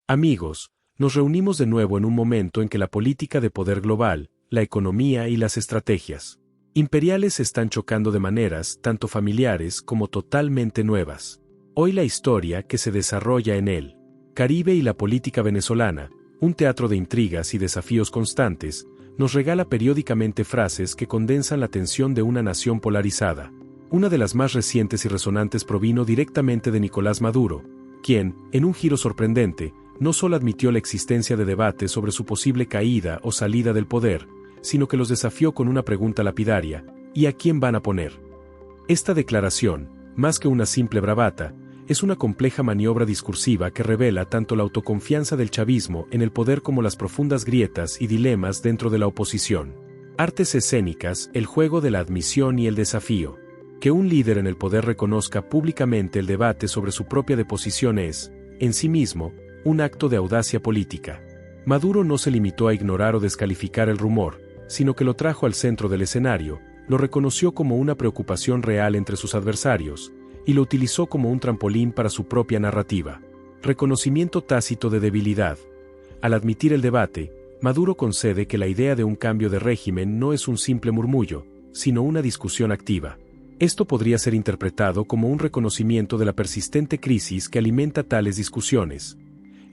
Amigos, nos reunimos de nuevo en un momento en que la política de poder global, la economía y las estrategias imperiales están chocando de maneras tanto familiares como totalmente nuevas. Hoy la historia que se desarrolla en el Caribe y la política venezolana, un teatro de intrigas y desafíos constantes, nos regala periódicamente frases que condensan la tensión de una nación polarizada. Una de las más recientes y resonantes provino directamente de Nicolás Maduro, quien, en un giro sorprendente, no solo admitió la existencia de debates sobre su posible caída o salida del poder, sino que los desafió con una pregunta lapidaria: ¿y a quién van a poner? Esta declaración, más que una simple bravata, es una compleja maniobra discursiva que revela tanto la autoconfianza del chavismo en el poder como las profundas grietas y dilemas dentro de la oposición. Artes escénicas, el juego de la admisión y el desafío. Que un líder en el poder reconozca públicamente el debate sobre su propia deposición es, en sí mismo, un acto de audacia política. Maduro no se limitó a ignorar o descalificar el rumor, sino que lo trajo al centro del escenario, lo reconoció como una preocupación real entre sus adversarios, y lo utilizó como un trampolín para su propia narrativa. Reconocimiento tácito de debilidad. Al admitir el debate, Maduro concede que la idea de un cambio de régimen no es un simple murmullo, sino una discusión activa. Esto podría ser interpretado como un reconocimiento de la persistente crisis que alimenta tales discusiones.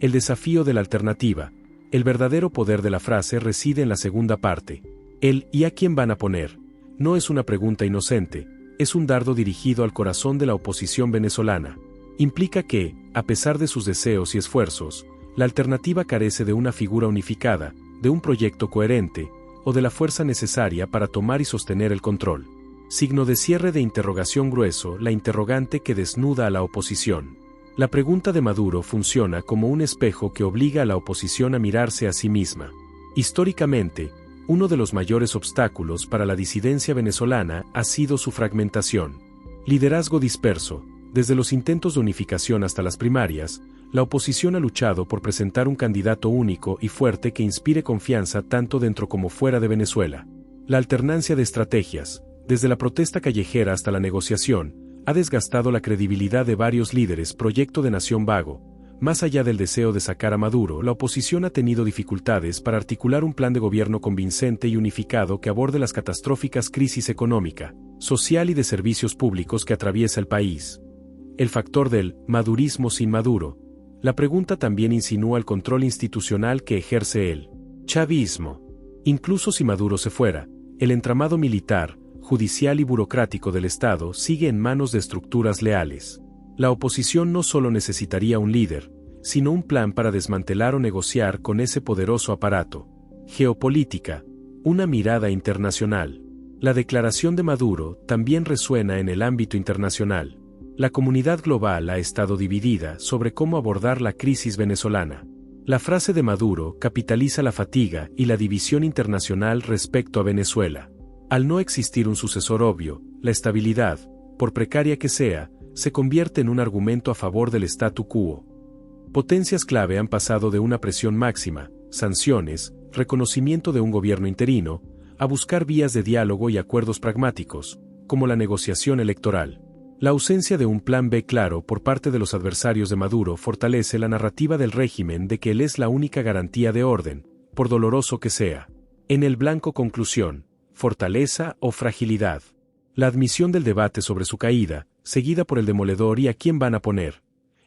El desafío de la alternativa. El verdadero poder de la frase reside en la segunda parte. El ¿y a quién van a poner? No es una pregunta inocente, es un dardo dirigido al corazón de la oposición venezolana. Implica que, a pesar de sus deseos y esfuerzos, la alternativa carece de una figura unificada, de un proyecto coherente, o de la fuerza necesaria para tomar y sostener el control. Signo de cierre de interrogación grueso, la interrogante que desnuda a la oposición. La pregunta de Maduro funciona como un espejo que obliga a la oposición a mirarse a sí misma. Históricamente, uno de los mayores obstáculos para la disidencia venezolana ha sido su fragmentación. Liderazgo disperso. Desde los intentos de unificación hasta las primarias, la oposición ha luchado por presentar un candidato único y fuerte que inspire confianza tanto dentro como fuera de Venezuela. La alternancia de estrategias, desde la protesta callejera hasta la negociación, ha desgastado la credibilidad de varios líderes proyecto de nación vago. Más allá del deseo de sacar a Maduro, la oposición ha tenido dificultades para articular un plan de gobierno convincente y unificado que aborde las catastróficas crisis económica, social y de servicios públicos que atraviesa el país. El factor del madurismo sin Maduro. La pregunta también insinúa el control institucional que ejerce el chavismo. Incluso si Maduro se fuera, el entramado militar, judicial y burocrático del Estado sigue en manos de estructuras leales. La oposición no solo necesitaría un líder, sino un plan para desmantelar o negociar con ese poderoso aparato. Geopolítica. Una mirada internacional. La declaración de Maduro también resuena en el ámbito internacional. La comunidad global ha estado dividida sobre cómo abordar la crisis venezolana. La frase de Maduro capitaliza la fatiga y la división internacional respecto a Venezuela. Al no existir un sucesor obvio, la estabilidad, por precaria que sea, se convierte en un argumento a favor del statu quo. Potencias clave han pasado de una presión máxima, sanciones, reconocimiento de un gobierno interino, a buscar vías de diálogo y acuerdos pragmáticos, como la negociación electoral. La ausencia de un plan B claro por parte de los adversarios de Maduro fortalece la narrativa del régimen de que él es la única garantía de orden, por doloroso que sea. En el blanco conclusión. Fortaleza o fragilidad. La admisión del debate sobre su caída, seguida por el demoledor y a quién van a poner,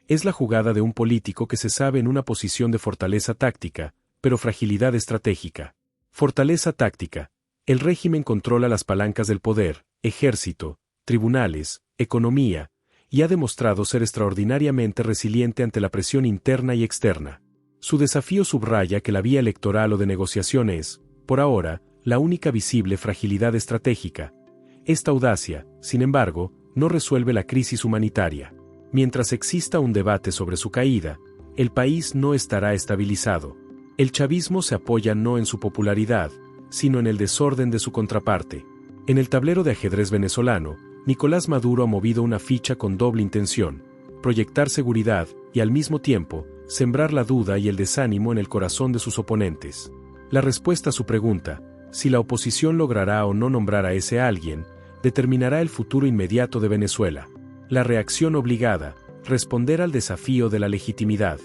es la jugada de un político que se sabe en una posición de fortaleza táctica, pero fragilidad estratégica. Fortaleza táctica. El régimen controla las palancas del poder, ejército, tribunales, economía, y ha demostrado ser extraordinariamente resiliente ante la presión interna y externa. Su desafío subraya que la vía electoral o de negociación es, por ahora, la única visible fragilidad estratégica. Esta audacia, sin embargo, no resuelve la crisis humanitaria. Mientras exista un debate sobre su caída, el país no estará estabilizado. El chavismo se apoya no en su popularidad, sino en el desorden de su contraparte. En el tablero de ajedrez venezolano, Nicolás Maduro ha movido una ficha con doble intención: proyectar seguridad y, al mismo tiempo, sembrar la duda y el desánimo en el corazón de sus oponentes. La respuesta a su pregunta, si la oposición logrará o no nombrar a ese alguien, determinará el futuro inmediato de Venezuela. La reacción obligada, responder al desafío de la legitimidad.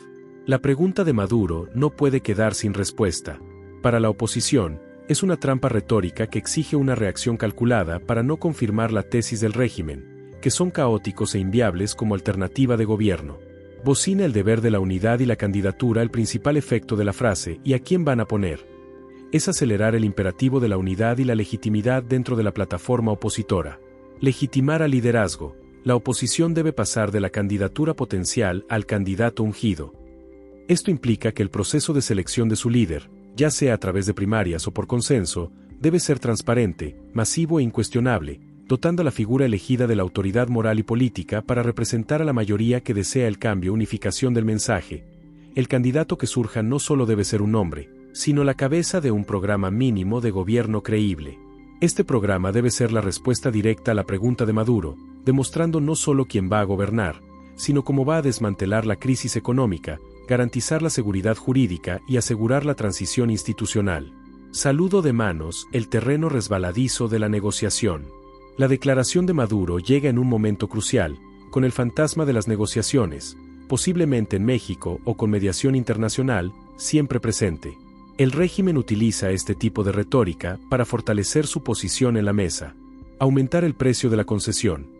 La pregunta de Maduro no puede quedar sin respuesta. Para la oposición, es una trampa retórica que exige una reacción calculada para no confirmar la tesis del régimen, que son caóticos e inviables como alternativa de gobierno. Bocina el deber de la unidad y la candidatura el principal efecto de la frase ¿y a quién van a poner? Es acelerar el imperativo de la unidad y la legitimidad dentro de la plataforma opositora. Legitimar al liderazgo. La oposición debe pasar de la candidatura potencial al candidato ungido. Esto implica que el proceso de selección de su líder, ya sea a través de primarias o por consenso, debe ser transparente, masivo e incuestionable, dotando a la figura elegida de la autoridad moral y política para representar a la mayoría que desea el cambio, unificación del mensaje. El candidato que surja no solo debe ser un hombre, sino la cabeza de un programa mínimo de gobierno creíble. Este programa debe ser la respuesta directa a la pregunta de Maduro, demostrando no solo quién va a gobernar, sino cómo va a desmantelar la crisis económica, garantizar la seguridad jurídica y asegurar la transición institucional. Saludo de manos, el terreno resbaladizo de la negociación. La declaración de Maduro llega en un momento crucial, con el fantasma de las negociaciones, posiblemente en México o con mediación internacional, siempre presente. El régimen utiliza este tipo de retórica para fortalecer su posición en la mesa, aumentar el precio de la concesión.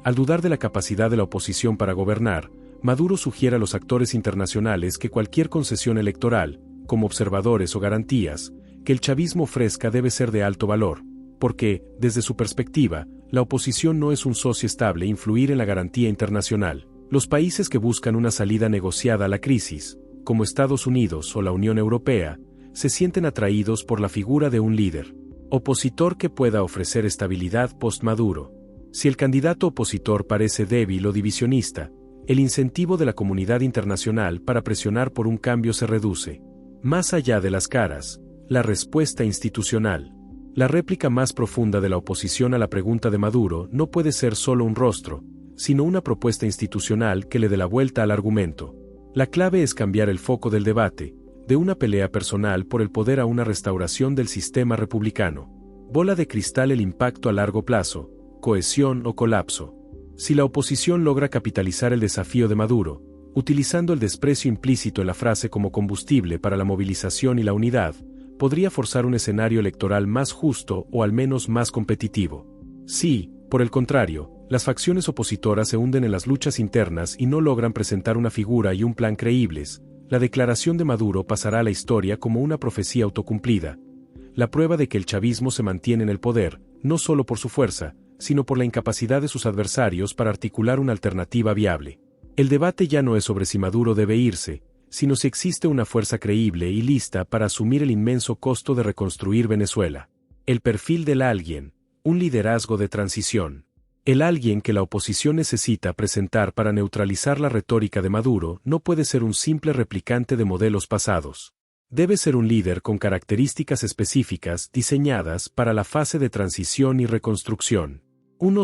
Al dudar de la capacidad de la oposición para gobernar, Maduro sugiere a los actores internacionales que cualquier concesión electoral, como observadores o garantías, que el chavismo ofrezca debe ser de alto valor, porque, desde su perspectiva, la oposición no es un socio estable e influir en la garantía internacional. Los países que buscan una salida negociada a la crisis, como Estados Unidos o la Unión Europea, se sienten atraídos por la figura de un líder opositor que pueda ofrecer estabilidad post-Maduro. Si el candidato opositor parece débil o divisionista, el incentivo de la comunidad internacional para presionar por un cambio se reduce. Más allá de las caras, la respuesta institucional. La réplica más profunda de la oposición a la pregunta de Maduro no puede ser solo un rostro, sino una propuesta institucional que le dé la vuelta al argumento. La clave es cambiar el foco del debate, de una pelea personal por el poder a una restauración del sistema republicano. Bola de cristal el impacto a largo plazo, cohesión o colapso. Si la oposición logra capitalizar el desafío de Maduro, utilizando el desprecio implícito en la frase como combustible para la movilización y la unidad, podría forzar un escenario electoral más justo o al menos más competitivo. Si, por el contrario, las facciones opositoras se hunden en las luchas internas y no logran presentar una figura y un plan creíbles, la declaración de Maduro pasará a la historia como una profecía autocumplida, la prueba de que el chavismo se mantiene en el poder, no solo por su fuerza, sino por la incapacidad de sus adversarios para articular una alternativa viable. El debate ya no es sobre si Maduro debe irse, sino si existe una fuerza creíble y lista para asumir el inmenso costo de reconstruir Venezuela. El perfil del alguien, un liderazgo de transición. El alguien que la oposición necesita presentar para neutralizar la retórica de Maduro no puede ser un simple replicante de modelos pasados. Debe ser un líder con características específicas diseñadas para la fase de transición y reconstrucción.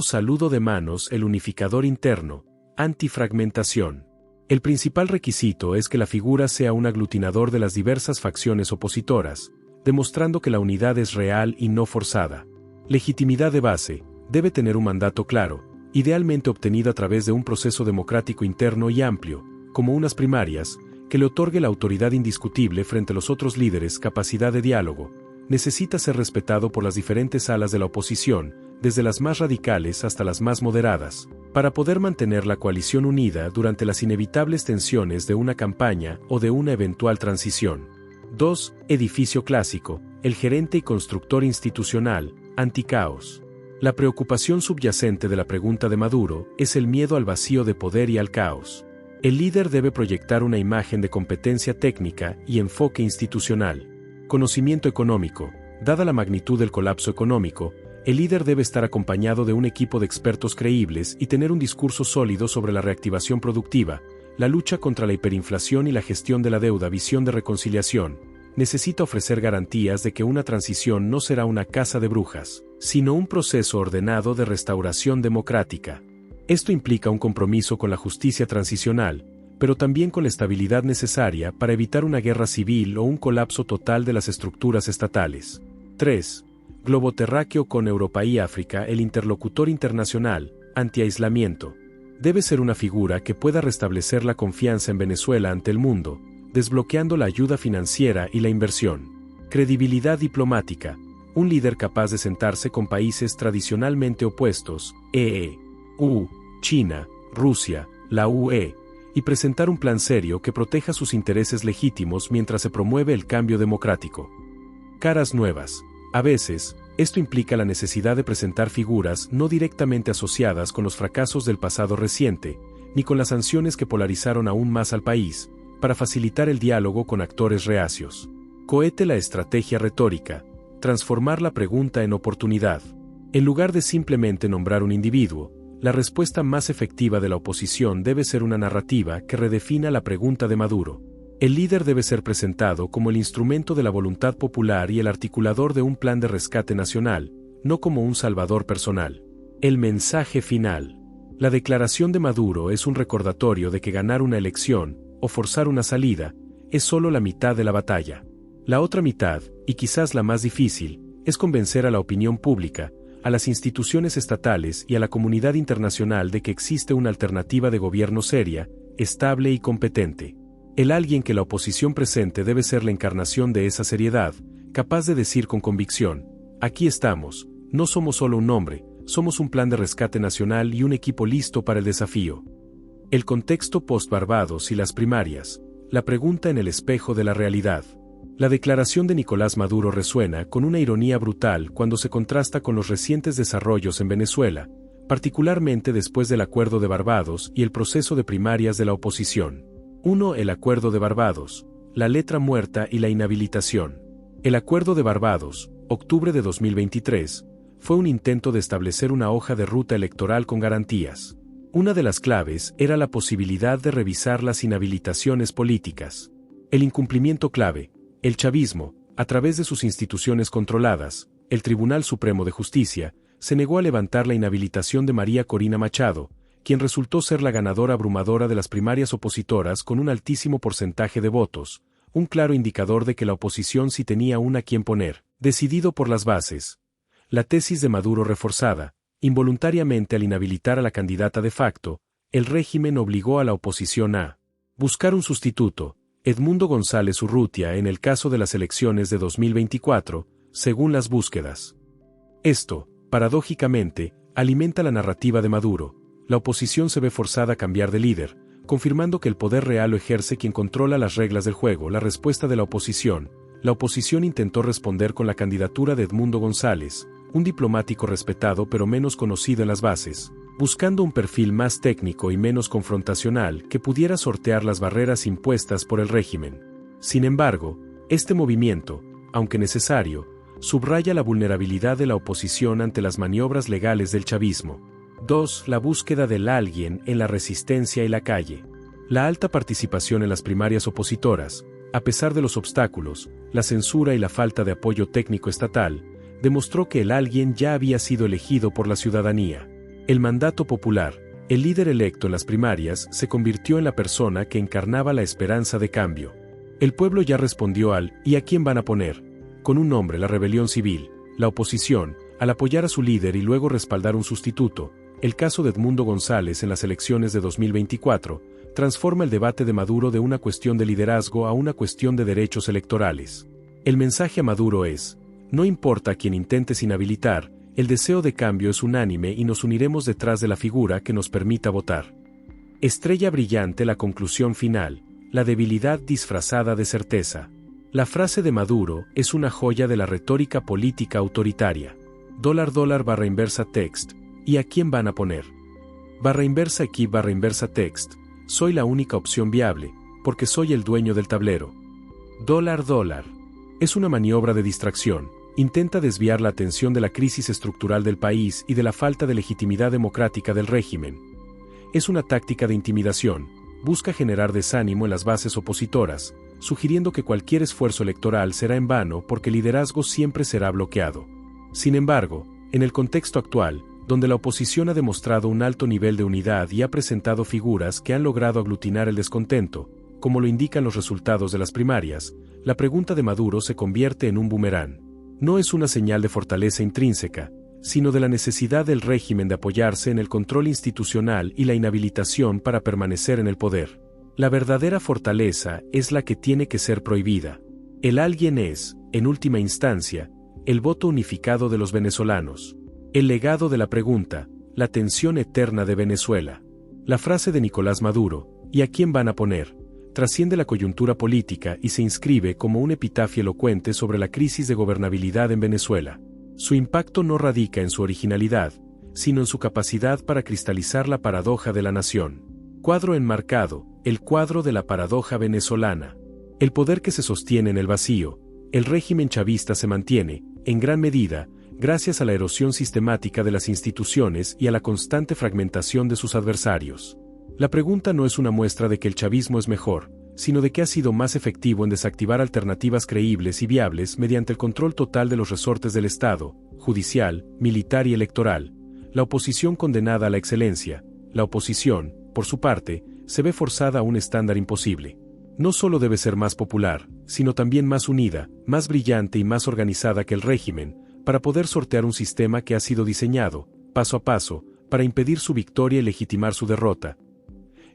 Saludo de manos el unificador interno, antifragmentación. El principal requisito es que la figura sea un aglutinador de las diversas facciones opositoras, demostrando que la unidad es real y no forzada. Legitimidad de base. Debe tener un mandato claro, idealmente obtenido a través de un proceso democrático interno y amplio, como unas primarias, que le otorgue la autoridad indiscutible frente a los otros líderes, capacidad de diálogo. Necesita ser respetado por las diferentes alas de la oposición, desde las más radicales hasta las más moderadas, para poder mantener la coalición unida durante las inevitables tensiones de una campaña o de una eventual transición. 2. Edificio clásico, el gerente y constructor institucional, anticaos. La preocupación subyacente de la pregunta de Maduro es el miedo al vacío de poder y al caos. El líder debe proyectar una imagen de competencia técnica y enfoque institucional. Conocimiento económico. Dada la magnitud del colapso económico, el líder debe estar acompañado de un equipo de expertos creíbles y tener un discurso sólido sobre la reactivación productiva, la lucha contra la hiperinflación y la gestión de la deuda, visión de reconciliación. Necesita ofrecer garantías de que una transición no será una caza de brujas, sino un proceso ordenado de restauración democrática. Esto implica un compromiso con la justicia transicional, pero también con la estabilidad necesaria para evitar una guerra civil o un colapso total de las estructuras estatales. 3. Globo terráqueo con Europa y África, el interlocutor internacional, antiaislamiento. Debe ser una figura que pueda restablecer la confianza en Venezuela ante el mundo, desbloqueando la ayuda financiera y la inversión. Credibilidad diplomática. Un líder capaz de sentarse con países tradicionalmente opuestos, EU, China, Rusia, la UE, y presentar un plan serio que proteja sus intereses legítimos mientras se promueve el cambio democrático. Caras nuevas. A veces, esto implica la necesidad de presentar figuras no directamente asociadas con los fracasos del pasado reciente, ni con las sanciones que polarizaron aún más al país, para facilitar el diálogo con actores reacios. Cohete la estrategia retórica. Transformar la pregunta en oportunidad. En lugar de simplemente nombrar un individuo, la respuesta más efectiva de la oposición debe ser una narrativa que redefina la pregunta de Maduro. El líder debe ser presentado como el instrumento de la voluntad popular y el articulador de un plan de rescate nacional, no como un salvador personal. El mensaje final. La declaración de Maduro es un recordatorio de que ganar una elección, o forzar una salida, es solo la mitad de la batalla. La otra mitad, y quizás la más difícil, es convencer a la opinión pública, a las instituciones estatales y a la comunidad internacional de que existe una alternativa de gobierno seria, estable y competente. El alguien que la oposición presente debe ser la encarnación de esa seriedad, capaz de decir con convicción: aquí estamos, no somos solo un nombre, somos un plan de rescate nacional y un equipo listo para el desafío. El contexto post-Barbados y las primarias. La pregunta en el espejo de la realidad. La declaración de Nicolás Maduro resuena con una ironía brutal cuando se contrasta con los recientes desarrollos en Venezuela, particularmente después del Acuerdo de Barbados y el proceso de primarias de la oposición. 1. El Acuerdo de Barbados, la letra muerta y la inhabilitación. El Acuerdo de Barbados, octubre de 2023, fue un intento de establecer una hoja de ruta electoral con garantías. Una de las claves era la posibilidad de revisar las inhabilitaciones políticas. El incumplimiento clave. El chavismo, a través de sus instituciones controladas, el Tribunal Supremo de Justicia, se negó a levantar la inhabilitación de María Corina Machado, quien resultó ser la ganadora abrumadora de las primarias opositoras con un altísimo porcentaje de votos, un claro indicador de que la oposición sí tenía una a quien poner, decidido por las bases. La tesis de Maduro reforzada, involuntariamente al inhabilitar a la candidata de facto, el régimen obligó a la oposición a buscar un sustituto. Edmundo González Urrutia en el caso de las elecciones de 2024, según las búsquedas. Esto, paradójicamente, alimenta la narrativa de Maduro. La oposición se ve forzada a cambiar de líder, confirmando que el poder real lo ejerce quien controla las reglas del juego. La respuesta de la oposición intentó responder con la candidatura de Edmundo González, un diplomático respetado pero menos conocido en las bases, buscando un perfil más técnico y menos confrontacional que pudiera sortear las barreras impuestas por el régimen. Sin embargo, este movimiento, aunque necesario, subraya la vulnerabilidad de la oposición ante las maniobras legales del chavismo. 2. La búsqueda del alguien en la resistencia y la calle. La alta participación en las primarias opositoras, a pesar de los obstáculos, la censura y la falta de apoyo técnico estatal, demostró que el alguien ya había sido elegido por la ciudadanía. El mandato popular, el líder electo en las primarias, se convirtió en la persona que encarnaba la esperanza de cambio. El pueblo ya respondió al ¿y a quién van a poner? Con un nombre: la rebelión civil. La oposición, al apoyar a su líder y luego respaldar un sustituto, el caso de Edmundo González en las elecciones de 2024, transforma el debate de Maduro de una cuestión de liderazgo a una cuestión de derechos electorales. El mensaje a Maduro es: no importa a quién intentes inhabilitar, el deseo de cambio es unánime y nos uniremos detrás de la figura que nos permita votar. Estrella brillante. La conclusión final, la debilidad disfrazada de certeza. La frase de Maduro es una joya de la retórica política autoritaria. $$text, ¿y a quién van a poner? =aquí=text, soy la única opción viable, porque soy el dueño del tablero. $. Es una maniobra de distracción. Intenta desviar la atención de la crisis estructural del país y de la falta de legitimidad democrática del régimen. Es una táctica de intimidación, busca generar desánimo en las bases opositoras, sugiriendo que cualquier esfuerzo electoral será en vano porque el liderazgo siempre será bloqueado. Sin embargo, en el contexto actual, donde la oposición ha demostrado un alto nivel de unidad y ha presentado figuras que han logrado aglutinar el descontento, como lo indican los resultados de las primarias, la pregunta de Maduro se convierte en un boomerang. No es una señal de fortaleza intrínseca, sino de la necesidad del régimen de apoyarse en el control institucional y la inhabilitación para permanecer en el poder. La verdadera fortaleza es la que tiene que ser prohibida. El alguien es, en última instancia, el voto unificado de los venezolanos. El legado de la pregunta, la tensión eterna de Venezuela. La frase de Nicolás Maduro, ¿y a quién van a poner?, trasciende la coyuntura política y se inscribe como un epitafio elocuente sobre la crisis de gobernabilidad en Venezuela. Su impacto no radica en su originalidad, sino en su capacidad para cristalizar la paradoja de la nación. Cuadro enmarcado, el cuadro de la paradoja venezolana. El poder que se sostiene en el vacío, el régimen chavista se mantiene, en gran medida, gracias a la erosión sistemática de las instituciones y a la constante fragmentación de sus adversarios. La pregunta no es una muestra de que el chavismo es mejor, sino de que ha sido más efectivo en desactivar alternativas creíbles y viables mediante el control total de los resortes del Estado, judicial, militar y electoral. La oposición condenada a la excelencia, la oposición, por su parte, se ve forzada a un estándar imposible. No solo debe ser más popular, sino también más unida, más brillante y más organizada que el régimen, para poder sortear un sistema que ha sido diseñado, paso a paso, para impedir su victoria y legitimar su derrota.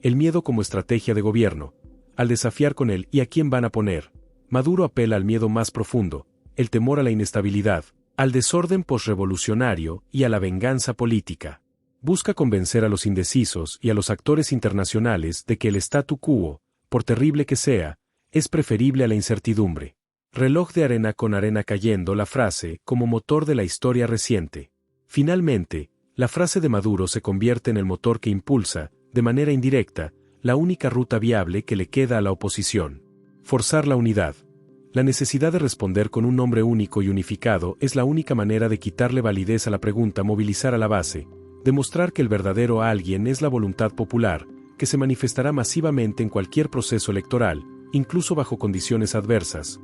El miedo como estrategia de gobierno. Al desafiar con él ¿y a quién van a poner?, Maduro apela al miedo más profundo, el temor a la inestabilidad, al desorden posrevolucionario y a la venganza política. Busca convencer a los indecisos y a los actores internacionales de que el statu quo, por terrible que sea, es preferible a la incertidumbre. Reloj de arena con arena cayendo la frase como motor de la historia reciente. Finalmente, la frase de Maduro se convierte en el motor que impulsa, de manera indirecta, la única ruta viable que le queda a la oposición. Forzar la unidad. La necesidad de responder con un nombre único y unificado es la única manera de quitarle validez a la pregunta, movilizar a la base, demostrar que el verdadero alguien es la voluntad popular, que se manifestará masivamente en cualquier proceso electoral, incluso bajo condiciones adversas.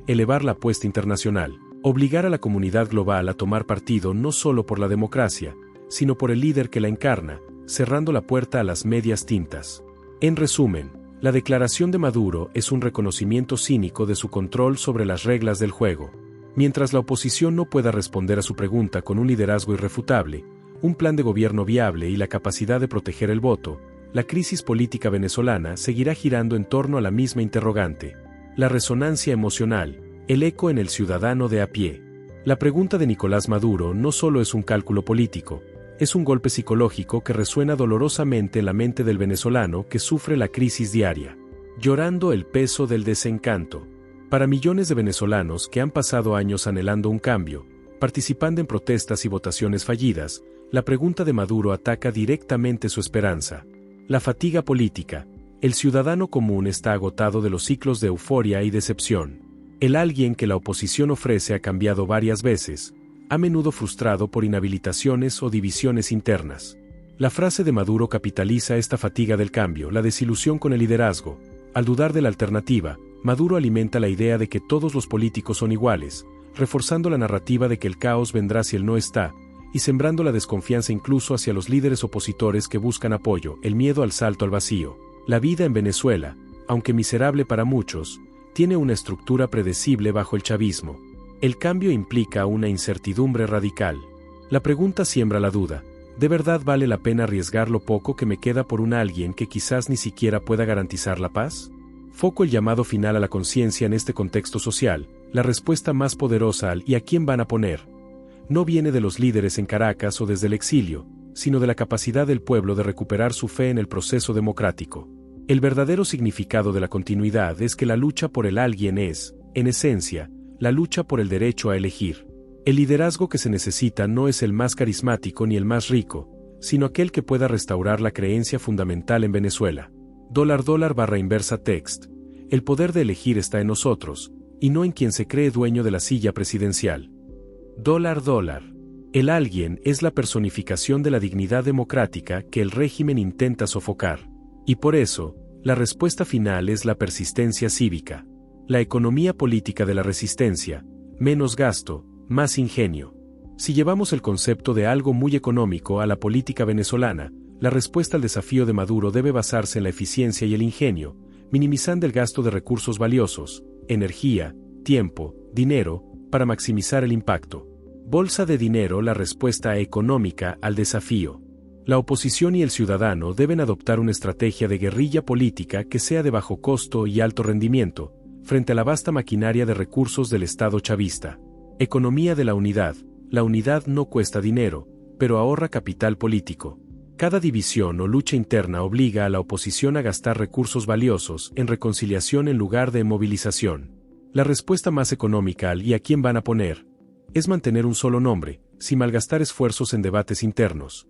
Elevar la apuesta internacional. Obligar a la comunidad global a tomar partido no solo por la democracia, sino por el líder que la encarna, cerrando la puerta a las medias tintas. En resumen, la declaración de Maduro es un reconocimiento cínico de su control sobre las reglas del juego. Mientras la oposición no pueda responder a su pregunta con un liderazgo irrefutable, un plan de gobierno viable y la capacidad de proteger el voto, la crisis política venezolana seguirá girando en torno a la misma interrogante. La resonancia emocional, el eco en el ciudadano de a pie. La pregunta de Nicolás Maduro no solo es un cálculo político, es un golpe psicológico que resuena dolorosamente en la mente del venezolano que sufre la crisis diaria. Llorando el peso del desencanto. Para millones de venezolanos que han pasado años anhelando un cambio, participando en protestas y votaciones fallidas, la pregunta de Maduro ataca directamente su esperanza. La fatiga política. El ciudadano común está agotado de los ciclos de euforia y decepción. El alguien que la oposición ofrece ha cambiado varias veces, a menudo frustrado por inhabilitaciones o divisiones internas. La frase de Maduro capitaliza esta fatiga del cambio, la desilusión con el liderazgo. Al dudar de la alternativa, Maduro alimenta la idea de que todos los políticos son iguales, reforzando la narrativa de que el caos vendrá si él no está, y sembrando la desconfianza incluso hacia los líderes opositores que buscan apoyo, el miedo al salto al vacío. La vida en Venezuela, aunque miserable para muchos, tiene una estructura predecible bajo el chavismo. El cambio implica una incertidumbre radical. La pregunta siembra la duda. ¿De verdad vale la pena arriesgar lo poco que me queda por un alguien que quizás ni siquiera pueda garantizar la paz? Foco el llamado final a la conciencia en este contexto social, la respuesta más poderosa al ¿y a quién van a poner? No viene de los líderes en Caracas o desde el exilio, sino de la capacidad del pueblo de recuperar su fe en el proceso democrático. El verdadero significado de la continuidad es que la lucha por el alguien es, en esencia, la lucha por el derecho a elegir. El liderazgo que se necesita no es el más carismático ni el más rico, sino aquel que pueda restaurar la creencia fundamental en Venezuela. $/inversa text. El poder de elegir está en nosotros, y no en quien se cree dueño de la silla presidencial. $. El alguien es la personificación de la dignidad democrática que el régimen intenta sofocar. Y por eso, la respuesta final es la persistencia cívica. La economía política de la resistencia, menos gasto, más ingenio. Si llevamos el concepto de algo muy económico a la política venezolana, la respuesta al desafío de Maduro debe basarse en la eficiencia y el ingenio, minimizando el gasto de recursos valiosos, energía, tiempo, dinero, para maximizar el impacto. Bolsa de dinero, la respuesta económica al desafío. La oposición y el ciudadano deben adoptar una estrategia de guerrilla política que sea de bajo costo y alto rendimiento, frente a la vasta maquinaria de recursos del Estado chavista. Economía de la unidad. La unidad no cuesta dinero, pero ahorra capital político. Cada división o lucha interna obliga a la oposición a gastar recursos valiosos en reconciliación en lugar de en movilización. La respuesta más económica al ¿y a quién van a poner? Es mantener un solo nombre, sin malgastar esfuerzos en debates internos.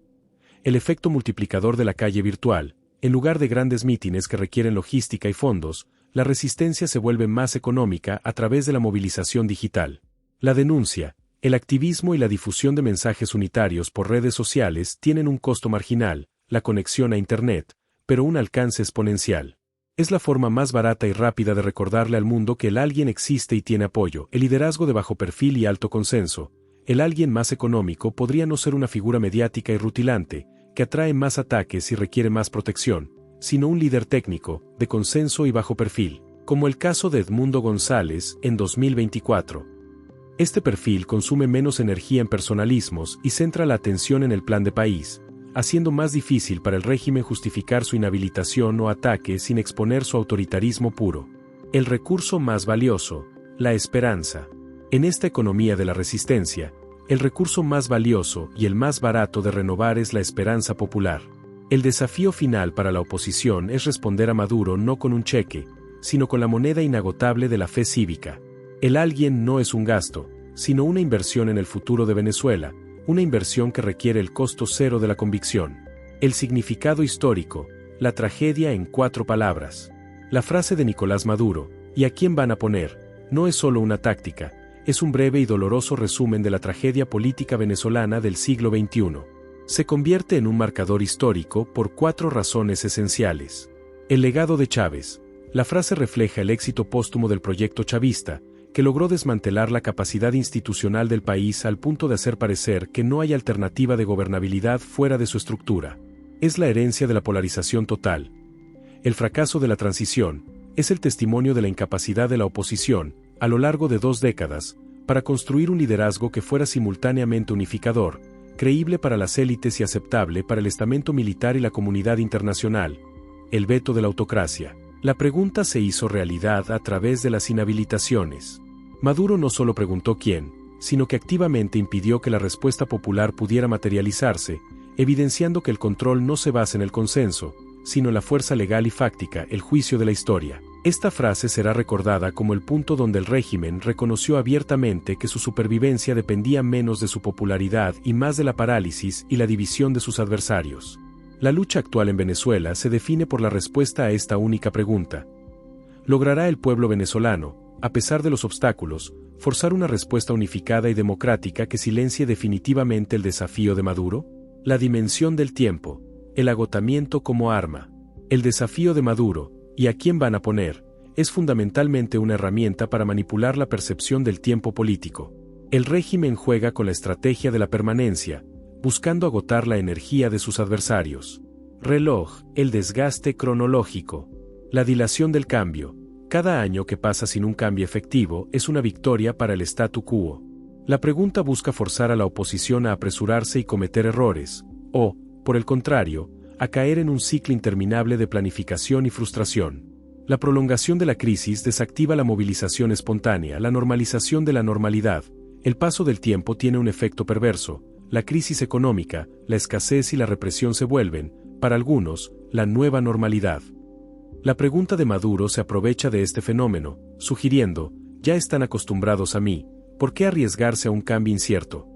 El efecto multiplicador de la calle virtual. En lugar de grandes mítines que requieren logística y fondos, la resistencia se vuelve más económica a través de la movilización digital. La denuncia, el activismo y la difusión de mensajes unitarios por redes sociales tienen un costo marginal, la conexión a Internet, pero un alcance exponencial. Es la forma más barata y rápida de recordarle al mundo que el alguien existe y tiene apoyo. El liderazgo de bajo perfil y alto consenso. El alguien más económico podría no ser una figura mediática y rutilante, que atrae más ataques y requiere más protección, sino un líder técnico, de consenso y bajo perfil, como el caso de Edmundo González en 2024. Este perfil consume menos energía en personalismos y centra la atención en el plan de país, haciendo más difícil para el régimen justificar su inhabilitación o ataque sin exponer su autoritarismo puro. El recurso más valioso, la esperanza. En esta economía de la resistencia, el recurso más valioso y el más barato de renovar es la esperanza popular. El desafío final para la oposición es responder a Maduro no con un cheque, sino con la moneda inagotable de la fe cívica. El alguien no es un gasto, sino una inversión en el futuro de Venezuela, una inversión que requiere el costo cero de la convicción. El significado histórico, la tragedia en 4 palabras. La frase de Nicolás Maduro, ¿y a quién van a poner?, no es solo una táctica, es un breve y doloroso resumen de la tragedia política venezolana del siglo XXI. Se convierte en un marcador histórico por 4 razones esenciales. El legado de Chávez. La frase refleja el éxito póstumo del proyecto chavista, que logró desmantelar la capacidad institucional del país al punto de hacer parecer que no hay alternativa de gobernabilidad fuera de su estructura. Es la herencia de la polarización total. El fracaso de la transición es el testimonio de la incapacidad de la oposición, a lo largo de 2 décadas, para construir un liderazgo que fuera simultáneamente unificador, creíble para las élites y aceptable para el estamento militar y la comunidad internacional. El veto de la autocracia. La pregunta se hizo realidad a través de las inhabilitaciones. Maduro no solo preguntó quién, sino que activamente impidió que la respuesta popular pudiera materializarse, evidenciando que el control no se basa en el consenso, sino en la fuerza legal y fáctica, el juicio de la historia. Esta frase será recordada como el punto donde el régimen reconoció abiertamente que su supervivencia dependía menos de su popularidad y más de la parálisis y la división de sus adversarios. La lucha actual en Venezuela se define por la respuesta a esta única pregunta. ¿Logrará el pueblo venezolano, a pesar de los obstáculos, forzar una respuesta unificada y democrática que silencie definitivamente el desafío de Maduro? La dimensión del tiempo, el agotamiento como arma. El desafío de Maduro, ¿y a quién van a poner?, es fundamentalmente una herramienta para manipular la percepción del tiempo político. El régimen juega con la estrategia de la permanencia, buscando agotar la energía de sus adversarios. Reloj, el desgaste cronológico. La dilación del cambio. Cada año que pasa sin un cambio efectivo es una victoria para el statu quo. La pregunta busca forzar a la oposición a apresurarse y cometer errores, o, por el contrario, a caer en un ciclo interminable de planificación y frustración. La prolongación de la crisis desactiva la movilización espontánea, la normalización de la normalidad. El paso del tiempo tiene un efecto perverso. La crisis económica, la escasez y la represión se vuelven, para algunos, la nueva normalidad. La pregunta de Maduro se aprovecha de este fenómeno, sugiriendo, ya están acostumbrados a mí, ¿por qué arriesgarse a un cambio incierto?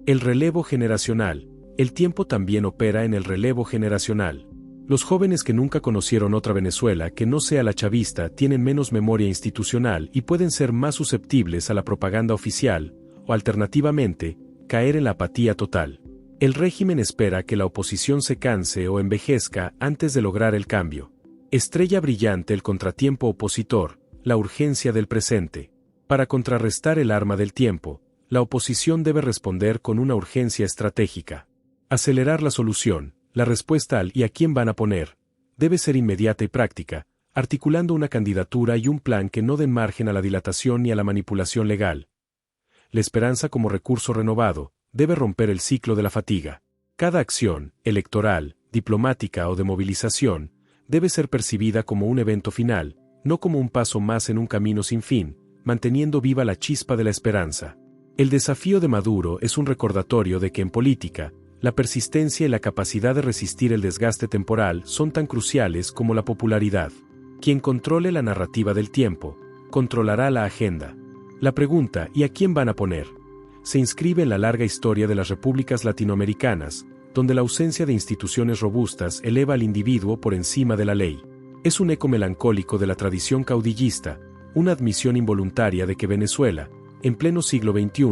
El relevo generacional. El tiempo también opera en el relevo generacional. Los jóvenes que nunca conocieron otra Venezuela que no sea la chavista tienen menos memoria institucional y pueden ser más susceptibles a la propaganda oficial, o alternativamente, caer en la apatía total. El régimen espera que la oposición se canse o envejezca antes de lograr el cambio. Estrella brillante el contratiempo opositor, la urgencia del presente. Para contrarrestar el arma del tiempo, la oposición debe responder con una urgencia estratégica. Acelerar la solución, la respuesta al ¿y a quién van a poner?, debe ser inmediata y práctica, articulando una candidatura y un plan que no den margen a la dilatación ni a la manipulación legal. La esperanza como recurso renovado, debe romper el ciclo de la fatiga. Cada acción, electoral, diplomática o de movilización, debe ser percibida como un evento final, no como un paso más en un camino sin fin, manteniendo viva la chispa de la esperanza. El desafío de Maduro es un recordatorio de que en política, la persistencia y la capacidad de resistir el desgaste temporal son tan cruciales como la popularidad. Quien controle la narrativa del tiempo, controlará la agenda. La pregunta ¿y a quién van a poner? Se inscribe en la larga historia de las repúblicas latinoamericanas, donde la ausencia de instituciones robustas eleva al individuo por encima de la ley. Es un eco melancólico de la tradición caudillista, una admisión involuntaria de que Venezuela, en pleno siglo XXI,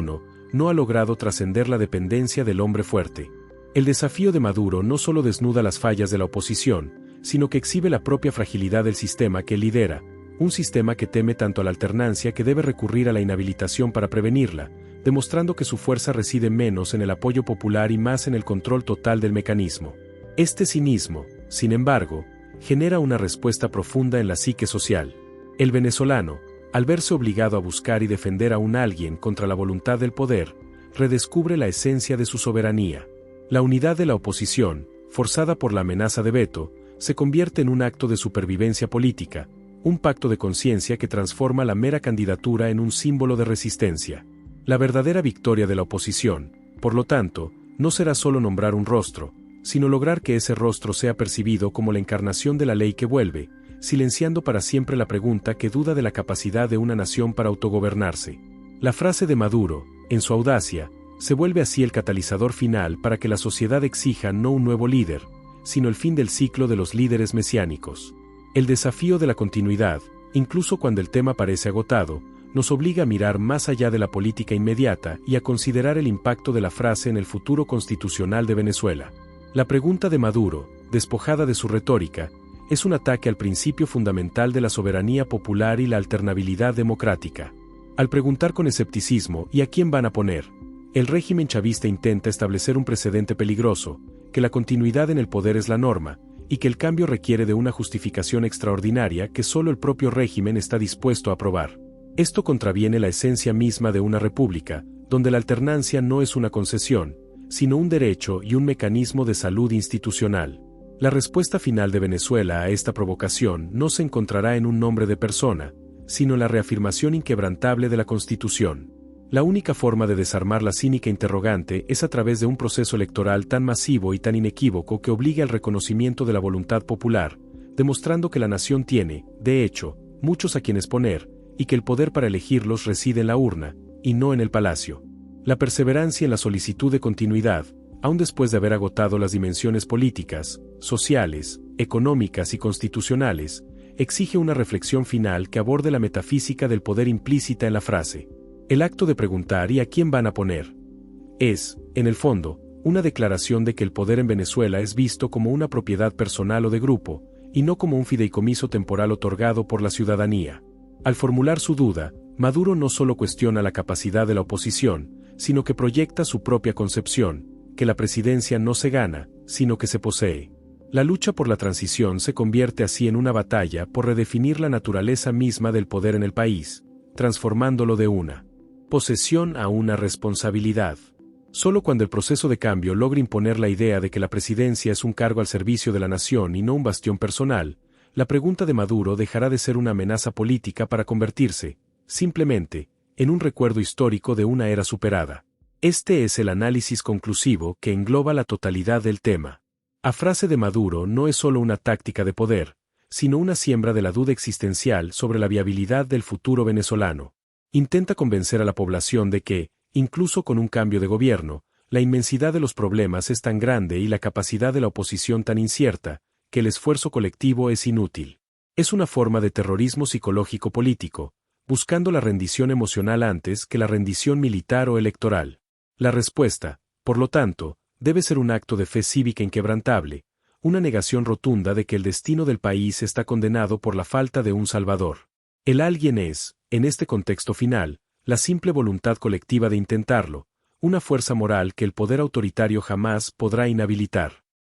no ha logrado trascender la dependencia del hombre fuerte. El desafío de Maduro no solo desnuda las fallas de la oposición, sino que exhibe la propia fragilidad del sistema que lidera, un sistema que teme tanto a la alternancia que debe recurrir a la inhabilitación para prevenirla, demostrando que su fuerza reside menos en el apoyo popular y más en el control total del mecanismo. Este cinismo, sin embargo, genera una respuesta profunda en la psique social. El venezolano, al verse obligado a buscar y defender a un alguien contra la voluntad del poder, redescubre la esencia de su soberanía. La unidad de la oposición, forzada por la amenaza de veto, se convierte en un acto de supervivencia política, un pacto de conciencia que transforma la mera candidatura en un símbolo de resistencia. La verdadera victoria de la oposición, por lo tanto, no será solo nombrar un rostro, sino lograr que ese rostro sea percibido como la encarnación de la ley que vuelve, silenciando para siempre la pregunta que duda de la capacidad de una nación para autogobernarse. La frase de Maduro, en su audacia, se vuelve así el catalizador final para que la sociedad exija no un nuevo líder, sino el fin del ciclo de los líderes mesiánicos. El desafío de la continuidad, incluso cuando el tema parece agotado, nos obliga a mirar más allá de la política inmediata y a considerar el impacto de la frase en el futuro constitucional de Venezuela. La pregunta de Maduro, despojada de su retórica, es un ataque al principio fundamental de la soberanía popular y la alternabilidad democrática. Al preguntar con escepticismo ¿y a quién van a poner?, el régimen chavista intenta establecer un precedente peligroso, que la continuidad en el poder es la norma, y que el cambio requiere de una justificación extraordinaria que solo el propio régimen está dispuesto a aprobar. Esto contraviene la esencia misma de una república, donde la alternancia no es una concesión, sino un derecho y un mecanismo de salud institucional. La respuesta final de Venezuela a esta provocación no se encontrará en un nombre de persona, sino en la reafirmación inquebrantable de la Constitución. La única forma de desarmar la cínica interrogante es a través de un proceso electoral tan masivo y tan inequívoco que obligue al reconocimiento de la voluntad popular, demostrando que la nación tiene, de hecho, muchos a quienes poner, y que el poder para elegirlos reside en la urna, y no en el palacio. La perseverancia en la solicitud de continuidad, aun después de haber agotado las dimensiones políticas, sociales, económicas y constitucionales, exige una reflexión final que aborde la metafísica del poder implícita en la frase. El acto de preguntar ¿y a quién van a poner? Es, en el fondo, una declaración de que el poder en Venezuela es visto como una propiedad personal o de grupo, y no como un fideicomiso temporal otorgado por la ciudadanía. Al formular su duda, Maduro no solo cuestiona la capacidad de la oposición, sino que proyecta su propia concepción, que la presidencia no se gana, sino que se posee. La lucha por la transición se convierte así en una batalla por redefinir la naturaleza misma del poder en el país, transformándolo de una posesión a una responsabilidad. Solo cuando el proceso de cambio logra imponer la idea de que la presidencia es un cargo al servicio de la nación y no un bastión personal, la pregunta de Maduro dejará de ser una amenaza política para convertirse, simplemente, en un recuerdo histórico de una era superada. Este es el análisis conclusivo que engloba la totalidad del tema. La frase de Maduro no es solo una táctica de poder, sino una siembra de la duda existencial sobre la viabilidad del futuro venezolano. Intenta convencer a la población de que, incluso con un cambio de gobierno, la inmensidad de los problemas es tan grande y la capacidad de la oposición tan incierta, que el esfuerzo colectivo es inútil. Es una forma de terrorismo psicológico político, buscando la rendición emocional antes que la rendición militar o electoral. La respuesta, por lo tanto, debe ser un acto de fe cívica inquebrantable, una negación rotunda de que el destino del país está condenado por la falta de un salvador. El alguien es, en este contexto final, la simple voluntad colectiva de intentarlo, una fuerza moral que el poder autoritario jamás podrá inhabilitar.